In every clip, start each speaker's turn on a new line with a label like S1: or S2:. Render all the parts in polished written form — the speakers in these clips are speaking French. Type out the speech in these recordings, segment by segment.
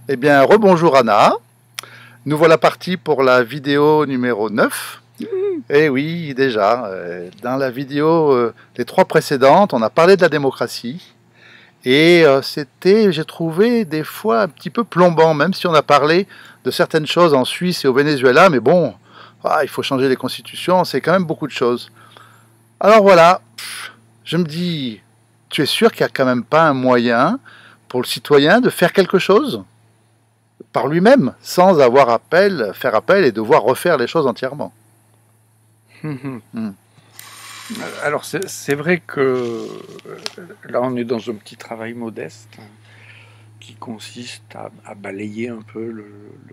S1: Eh bien, rebonjour Anna. Nous voilà partis pour la vidéo numéro 9. Eh oui, déjà, dans la vidéo, les trois précédentes, on a parlé de la démocratie. Et c'était, j'ai trouvé, des fois un petit peu plombant, même si on a parlé de certaines choses en Suisse et au Venezuela. Mais bon, il faut changer les constitutions, c'est quand même beaucoup de choses. Alors voilà, je me dis, tu es sûr qu'il n'y a quand même pas un moyen pour le citoyen de faire quelque chose par lui-même, sans avoir faire appel et devoir refaire les choses entièrement.
S2: Alors c'est vrai que là on est dans un petit travail modeste qui consiste à balayer un peu le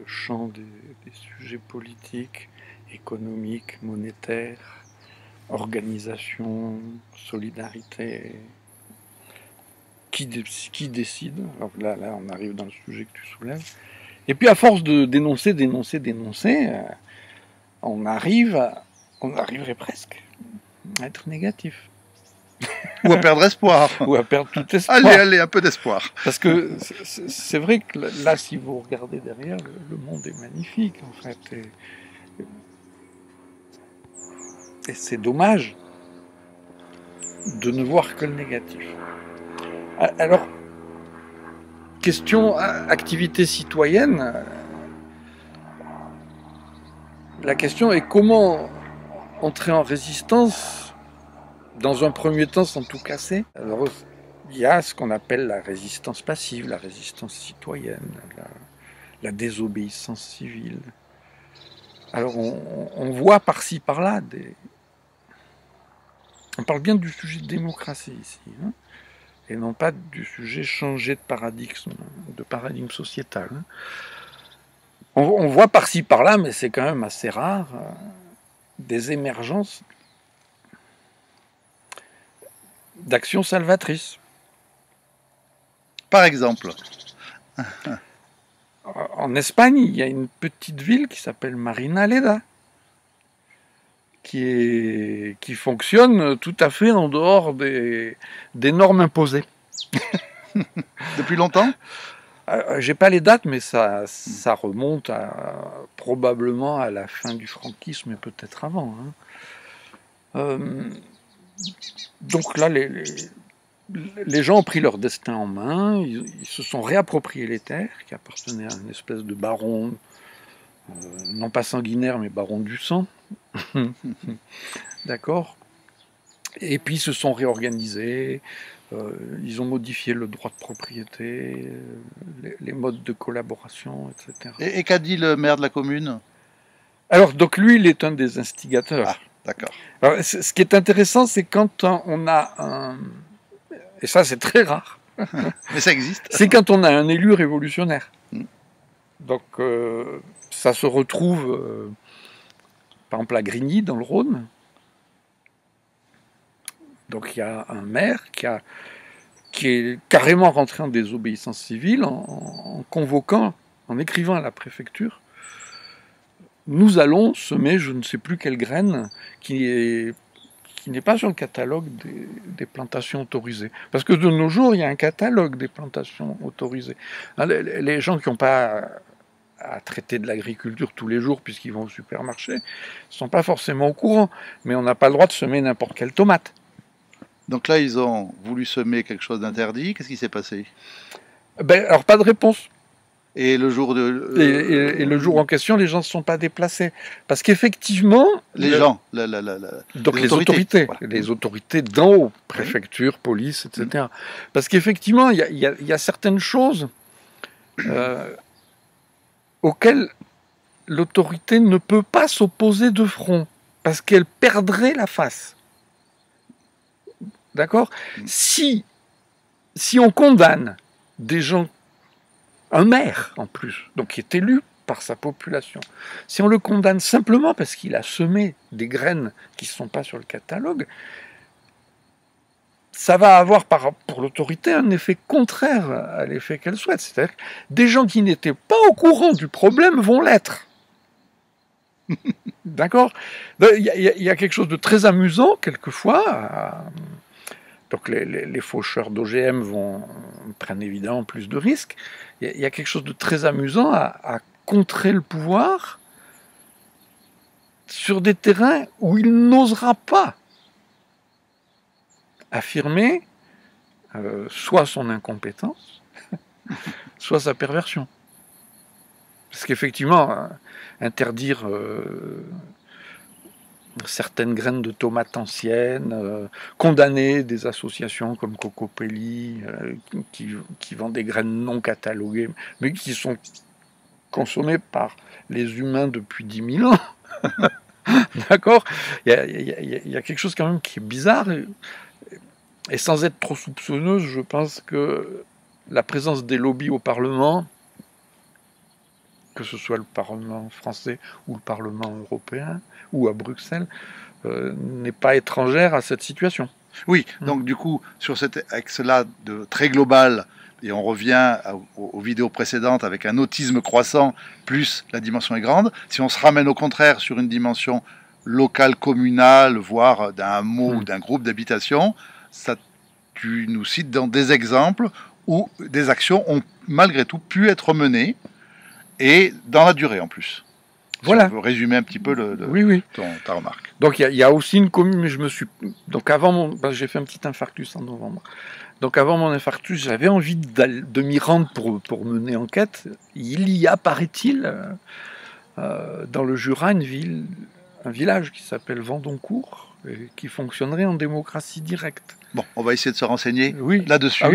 S2: champ des sujets politiques, économiques, monétaires, organisation, solidarité. Qui décide? Alors là on arrive dans le sujet que tu soulèves. Et puis à force de dénoncer, on arriverait presque à être négatif.
S1: Ou à perdre espoir.
S2: Ou à perdre tout espoir.
S1: Allez, un peu d'espoir.
S2: Parce que c'est vrai que là, si vous regardez derrière, le monde est magnifique, en fait. Et c'est dommage de ne voir que le négatif. Alors, question activité citoyenne, la question est comment entrer en résistance, dans un premier temps sans tout casser. Alors, il y a ce qu'on appelle la résistance passive, la résistance citoyenne, la désobéissance civile. Alors on voit par-ci, par-là On parle bien du sujet de démocratie ici, hein, et non pas du sujet changer de paradigme sociétal. Hein. On voit par-ci, par-là, mais c'est quand même assez rare, des émergences d'actions salvatrices.
S1: Par exemple,
S2: en Espagne, il y a une petite ville qui s'appelle Marinaleda, qui fonctionne tout à fait en dehors des normes imposées.
S1: Depuis longtemps ?
S2: J'ai pas les dates, mais ça remonte probablement à la fin du franquisme et peut-être avant. Hein. Donc là, les gens ont pris leur destin en main, ils se sont réappropriés les terres qui appartenaient à une espèce de baron, non pas sanguinaire, mais baron du sang. D'accord. Et puis ils se sont réorganisés, ils ont modifié le droit de propriété, les modes de collaboration, etc.
S1: Et qu'a dit le maire de la commune ?
S2: Alors, donc lui, il est un des instigateurs.
S1: Ah, d'accord.
S2: Alors, ce qui est intéressant, c'est quand on a un... Et ça, c'est très rare.
S1: Mais ça existe.
S2: C'est quand on a un élu révolutionnaire. Donc, ça se retrouve, par exemple, à Grigny, dans le Rhône. Donc, il y a un maire qui est carrément rentré en désobéissance civile en convoquant, en écrivant à la préfecture, nous allons semer je ne sais plus quelle graine qui n'est pas sur le catalogue des plantations autorisées. Parce que de nos jours, il y a un catalogue des plantations autorisées. Les gens qui n'ont pas à traiter de l'agriculture tous les jours puisqu'ils vont au supermarché ne sont pas forcément au courant. Mais on n'a pas le droit de semer n'importe quelle tomate.
S1: Donc là, ils ont voulu semer quelque chose d'interdit. Qu'est-ce qui s'est passé ?
S2: Alors, pas de réponse.
S1: Et le jour
S2: et le jour en question, les gens ne se sont pas déplacés. Parce qu'effectivement...
S1: Donc
S2: les autorités. Voilà. Les autorités d'en haut, préfecture, police, etc. Parce qu'effectivement, il y a certaines choses auxquelles l'autorité ne peut pas s'opposer de front. Parce qu'elle perdrait la face. D'accord ? Si on condamne des gens, un maire en plus, donc qui est élu par sa population, si on le condamne simplement parce qu'il a semé des graines qui ne sont pas sur le catalogue, ça va avoir pour l'autorité un effet contraire à l'effet qu'elle souhaite. C'est-à-dire que des gens qui n'étaient pas au courant du problème vont l'être. D'accord ? Il y a quelque chose de très amusant, quelquefois, Donc les faucheurs d'OGM prennent évidemment plus de risques. Il y a quelque chose de très amusant à contrer le pouvoir sur des terrains où il n'osera pas affirmer soit son incompétence, soit sa perversion. Parce qu'effectivement, interdire certaines graines de tomates anciennes, condamner des associations comme Cocopelli, qui vendent des graines non cataloguées, mais qui sont consommées par les humains depuis 10 000 ans. D'accord, il y a quelque chose quand même qui est bizarre, et sans être trop soupçonneuse, je pense que la présence des lobbies au Parlement, que ce soit le Parlement français ou le Parlement européen, ou à Bruxelles, n'est pas étrangère à cette situation.
S1: Oui, donc du coup, sur cet axe-là de très global, et on revient aux vidéos précédentes avec un autisme croissant, plus la dimension est grande, si on se ramène au contraire sur une dimension locale, communale, voire d'un hameau ou d'un groupe d'habitation, ça, tu nous cites dans des exemples où des actions ont malgré tout pu être menées, et dans la durée en plus.
S2: Voilà.
S1: Si on veut résumer un petit peu
S2: oui.
S1: ta remarque.
S2: Donc il y a aussi une commune, mais donc avant j'ai fait un petit infarctus en novembre. Donc avant mon infarctus, j'avais envie de m'y rendre pour mener enquête. Il y a, paraît-il, dans le Jura, un village qui s'appelle Vendoncourt, et qui fonctionnerait en démocratie directe.
S1: Bon, on va essayer de se renseigner là-dessus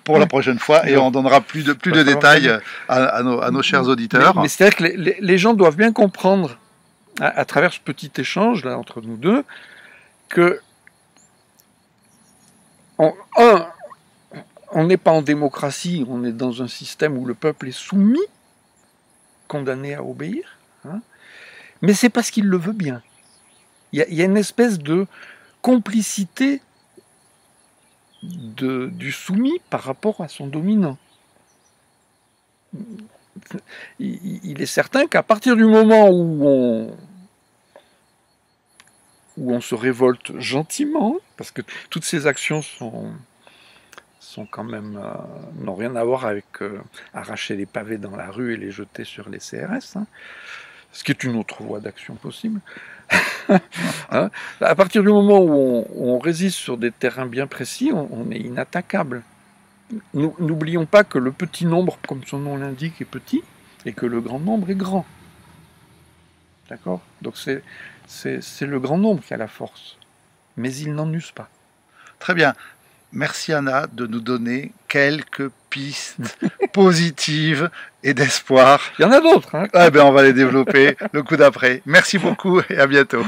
S2: pour
S1: la prochaine fois, et on donnera plus de détails à nos chers auditeurs.
S2: Mais c'est-à-dire que les gens doivent bien comprendre, à travers ce petit échange là entre nous deux, que on n'est pas en démocratie, on est dans un système où le peuple est soumis, condamné à obéir, hein, mais c'est parce qu'il le veut bien. Il y a une espèce de complicité du soumis par rapport à son dominant. Il est certain qu'à partir du moment où on se révolte gentiment, parce que toutes ces actions sont quand même n'ont rien à voir avec arracher les pavés dans la rue et les jeter sur les CRS, hein, ce qui est une autre voie d'action possible. Hein, à partir du moment où on résiste sur des terrains bien précis, on est inattaquable. N'oublions pas que le petit nombre, comme son nom l'indique, est petit, et que le grand nombre est grand. D'accord ? Donc c'est le grand nombre qui a la force, mais il n'en use pas.
S1: Très bien. Merci Anna de nous donner quelques pistes positives et d'espoir.
S2: Il y en a d'autres. Hein.
S1: Ah ben on va les développer le coup d'après. Merci beaucoup et à bientôt.